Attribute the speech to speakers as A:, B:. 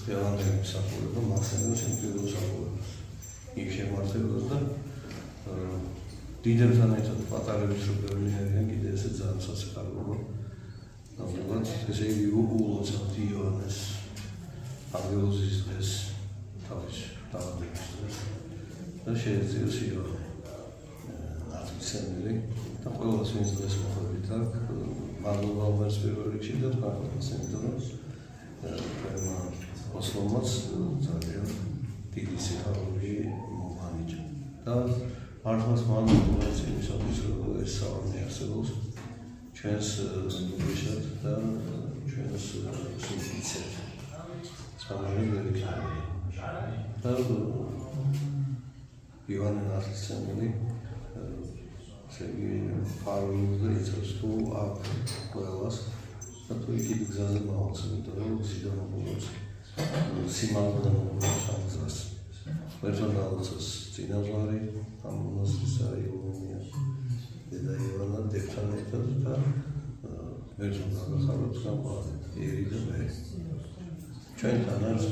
A: Яландები მსახურება, მახსენებდა შემდგომ მსახურებას. იქ შემართებდა და დიდებთან ერთად პატარების რო ბევრი არიან კიდე ესე ძალიან სასწაულო. ნამდვილად ესე იგი უულოცავთ იონეს აღიოზის დღეს თავის დაავადების დროს და შეეძიოს იონე ნათლისმცემელი და ყველას ვინც დღეს მოხვედრით აქ მადლობა უმერს პირველ რიგში და თქვენს იმიტომ რომ თქვენმა ოსლომაც ძალიან დიდი სიხარული მომანიჭა და მართლაც მადლობა იმისათვის რომ ეს სავარდი არსებობს ჩვენს ნუგიშად და ჩვენს სიმწიცეთ სამარი ვერიქნები და ივანე ნათლისმცემელი სერგი ფარულად და იცავს თუ აქ ყველას და თუ იქით გზაზე მოვაქვს იმიტომ რომ გზიდან მოგვიწევს სიმაღლე მოგვიწევს ამ გზას ერთად დაალოცოს წინაზღვარი ამ მონასტრის აიონია და ივანა დებთან ერთად და ერთად გავახაროთ გამყარი ერი და მე ჩვენთან არის